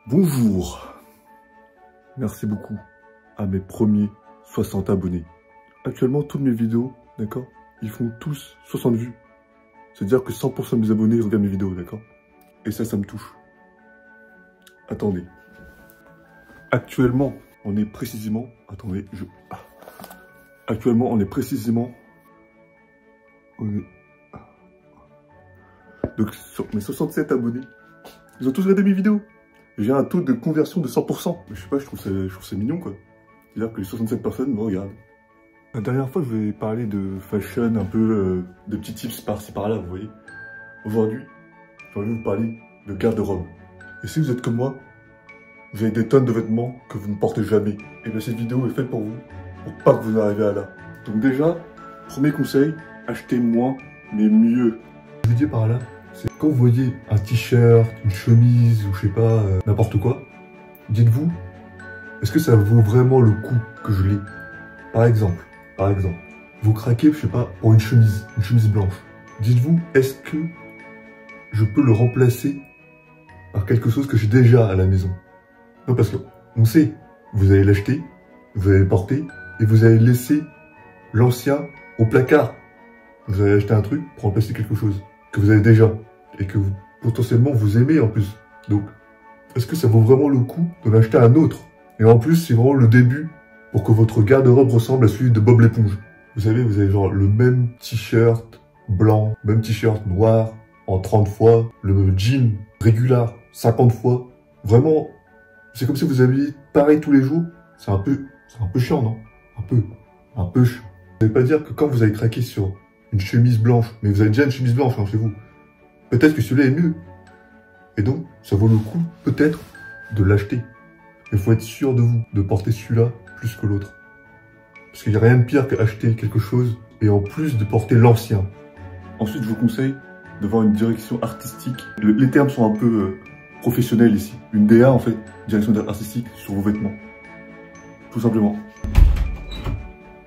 Bonjour, merci beaucoup à mes premiers 60 abonnés. Actuellement, toutes mes vidéos, d'accord, ils font tous 60 vues. C'est-à-dire que 100% de mes abonnés regardent mes vidéos, d'accord. Et ça me touche. Attendez. Actuellement, on est précisément... Attendez, Actuellement, on est précisément... Donc, sur mes 67 abonnés, ils ont tous regardé mes vidéos. J'ai un taux de conversion de 100%. Je sais pas, je trouve ça mignon, quoi. C'est-à-dire que les 67 personnes me regardent. La dernière fois, je vais parler de fashion, un peu de petits tips par-ci par-là, vous voyez. Aujourd'hui, j'ai envie de vous parler de garde-robe. Et si vous êtes comme moi, vous avez des tonnes de vêtements que vous ne portez jamais. Et bien cette vidéo est faite pour vous, pour pas que vous arriviez à là. Donc déjà, premier conseil, achetez moins, mais mieux. Ce que je veux dire par là, c'est quand vous voyez un t-shirt, une chemise, ou je sais pas, n'importe quoi, dites-vous, est-ce que ça vaut vraiment le coup que je l'ai? Par exemple, vous craquez, je sais pas, pour une chemise blanche. Dites-vous, est-ce que je peux le remplacer par quelque chose que j'ai déjà à la maison? Non, parce que on sait, vous allez l'acheter, vous allez le porter, et vous allez laisser l'ancien au placard. Vous allez acheter un truc pour remplacer quelque chose que vous avez déjà, et que potentiellement vous aimez en plus. Donc, est-ce que ça vaut vraiment le coup d'en acheter un autre? Et en plus, c'est vraiment le début pour que votre garde-robe ressemble à celui de Bob l'éponge. Vous savez, vous avez genre le même t-shirt blanc, même t-shirt noir en 30 fois, le jean régulier 50 fois. Vraiment, c'est comme si vous aviez pareil tous les jours. C'est un peu chiant, non? Un peu chiant. Ça veut pas dire que quand vous allez craquer sur une chemise blanche, mais vous avez déjà une chemise blanche hein, chez vous, peut-être que celui-là est mieux. Et donc, ça vaut le coup, peut-être, de l'acheter. Il faut être sûr de vous, de porter celui-là plus que l'autre. Parce qu'il n'y a rien de pire qu'acheter quelque chose et en plus de porter l'ancien. Ensuite, je vous conseille d'avoir une direction artistique. Les termes sont un peu professionnels ici. Une DA, en fait, direction artistique sur vos vêtements. Tout simplement.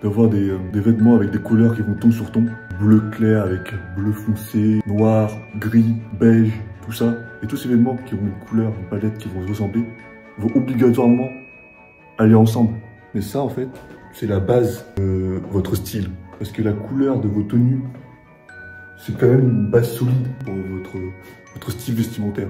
D'avoir des vêtements avec des couleurs qui vont ton sur ton. Bleu clair avec bleu foncé, noir, gris, beige, tout ça. Et tous ces vêtements qui ont une couleur, une palette qui vont se ressembler, vont obligatoirement aller ensemble. Mais ça, en fait, c'est la base de votre style. Parce que la couleur de vos tenues, c'est quand même une base solide pour votre style vestimentaire.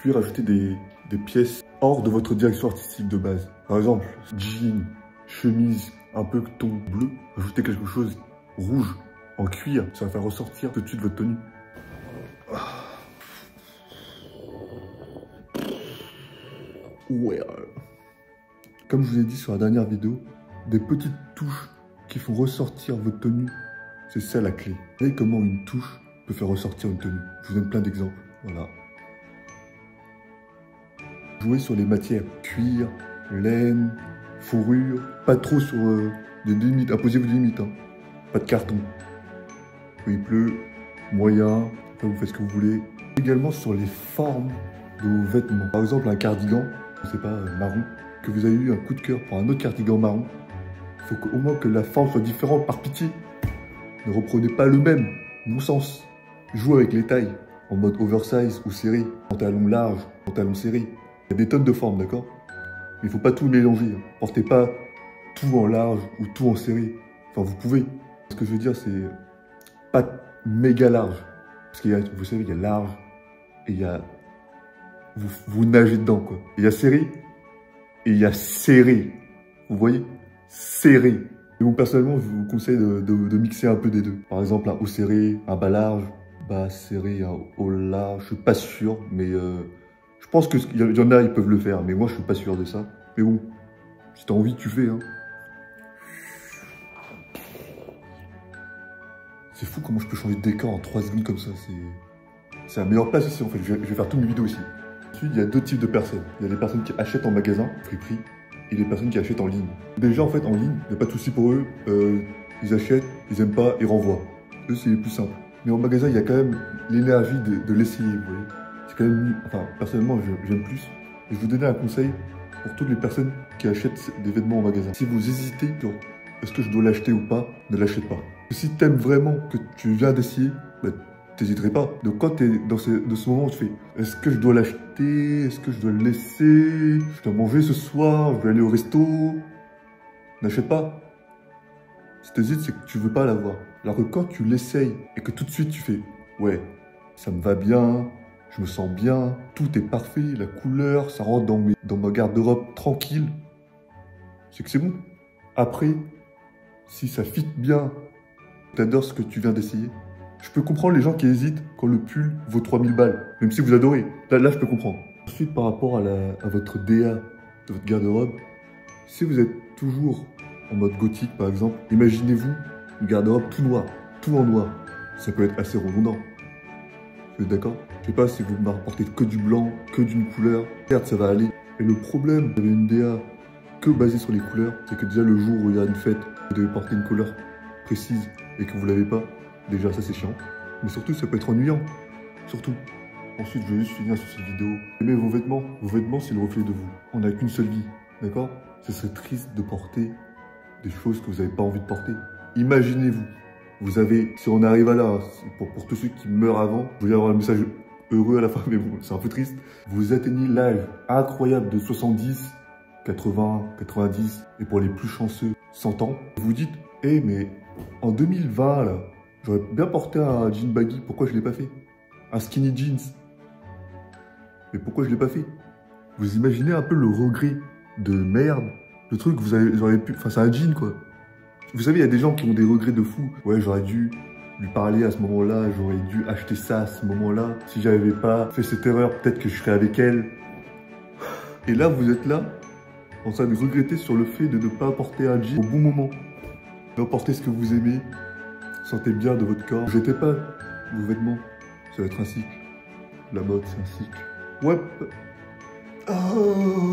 Puis rajouter des pièces hors de votre direction artistique de base. Par exemple, jean, chemise, un peu ton bleu, rajoutez quelque chose rouge, en cuir, ça va faire ressortir tout de suite votre tenue. Ouais. Comme je vous ai dit sur la dernière vidéo, des petites touches qui font ressortir votre tenue, c'est ça la clé. Vous voyez comment une touche peut faire ressortir une tenue? Je vous donne plein d'exemples. Voilà. Jouez sur les matières, cuir, laine, fourrure, pas trop sur des limites, imposez-vous des limites, hein. Pas de carton. Quand il pleut, moyen, vous faites ce que vous voulez. Également sur les formes de vos vêtements. Par exemple, un cardigan, je sais pas, marron, que vous avez eu un coup de cœur pour un autre cardigan marron. Il faut au moins que la forme soit différente, par pitié. Ne reprenez pas le même, bon sens. Jouez avec les tailles, en mode oversize ou serré, pantalon large, pantalon serré. Il y a des tonnes de formes, d'accord? Mais il ne faut pas tout mélanger. Portez pas tout en large ou tout en serré. Enfin, vous pouvez. Ce que je veux dire, c'est pas méga large. Parce qu'il y a, vous savez, il y a large et il y a... Vous nagez dedans, quoi. Il y a serré et il y a serré. Vous voyez? Serré. Et bon, personnellement, je vous conseille de mixer un peu des deux. Par exemple, un haut serré, un bas large, bas serré, un haut large. Je suis pas sûr, mais je pense qu'il y en a, ils peuvent le faire. Mais moi, je suis pas sûr de ça. Mais bon, si t'as envie, tu fais, hein. C'est fou comment je peux changer de décor en 3 secondes comme ça. C'est la meilleure place ici, en fait. Je vais faire toutes mes vidéos ici. Ensuite, il y a deux types de personnes. Il y a les personnes qui achètent en magasin, friperie, et les personnes qui achètent en ligne. Déjà, en fait, en ligne, il n'y a pas de souci pour eux. Ils achètent, ils aiment pas, ils renvoient. Eux, c'est plus simple. Mais en magasin, il y a quand même l'énergie de l'essayer, vous voyez. C'est quand même mieux. Enfin, personnellement, j'aime plus. Et je vais vous donner un conseil pour toutes les personnes qui achètent des vêtements en magasin. Si vous hésitez sur est-ce que je dois l'acheter ou pas, ne l'achète pas. Si tu aimes vraiment que tu viens d'essayer, bah, t'hésiterais pas. Donc quand t'es dans ce moment où tu fais, est-ce que je dois l'acheter? Est-ce que je dois le laisser? Je dois manger ce soir? Je dois aller au resto? N'achète pas. Si t'hésites, c'est que tu veux pas l'avoir. Alors que quand tu l'essayes et que tout de suite tu fais, ouais, ça me va bien, je me sens bien, tout est parfait, la couleur, ça rentre dans ma garde-robe tranquille, c'est que c'est bon. Après, si ça fit bien, t'adores ce que tu viens d'essayer, je peux comprendre les gens qui hésitent quand le pull vaut 3000 balles, même si vous adorez. Là je peux comprendre. Ensuite, par rapport à votre DA de votre garde-robe, si vous êtes toujours en mode gothique par exemple, imaginez-vous une garde-robe tout noir, tout en noir. Ça peut être assez redondant. Vous êtes d'accord? Je sais pas si vous me rapportez que du blanc, que d'une couleur. Certes, ça va aller. Et le problème d'avec une DA que basée sur les couleurs, c'est que déjà le jour où il y a une fête, vous devez porter une couleur précise et que vous l'avez pas, déjà ça c'est chiant. Mais surtout, ça peut être ennuyant. Surtout. Ensuite, je vais juste finir sur cette vidéo. Aimez vos vêtements. Vos vêtements, c'est le reflet de vous. On n'a qu'une seule vie. D'accord? Ce serait triste de porter des choses que vous n'avez pas envie de porter. Imaginez-vous. Vous avez, si on arrive à là, hein, pour tous ceux qui meurent avant, je voulais avoir un message heureux à la fin, mais bon, c'est un peu triste. Vous atteignez l'âge incroyable de 70, 80, 90, et pour les plus chanceux, 100 ans. Vous dites, hé, mais en 2020, là, j'aurais bien porté un jean baggy, pourquoi je l'ai pas fait? Un skinny jeans. Mais pourquoi je l'ai pas fait? Vous imaginez un peu le regret de merde, le truc que vous auriez pu... Enfin, c'est un jean, quoi. Vous savez, il y a des gens qui ont des regrets de fou. Ouais, j'aurais dû lui parler à ce moment-là, j'aurais dû acheter ça à ce moment-là. Si j'avais pas fait cette erreur, peut-être que je serais avec elle. Et là, vous êtes là, en train de regretter sur le fait de ne pas porter un jean au bon moment. De porter ce que vous aimez, sentez bien de votre corps. Ne jetez pas vos vêtements, ça va être un cycle. La mode, c'est un cycle. Ouais. Oh.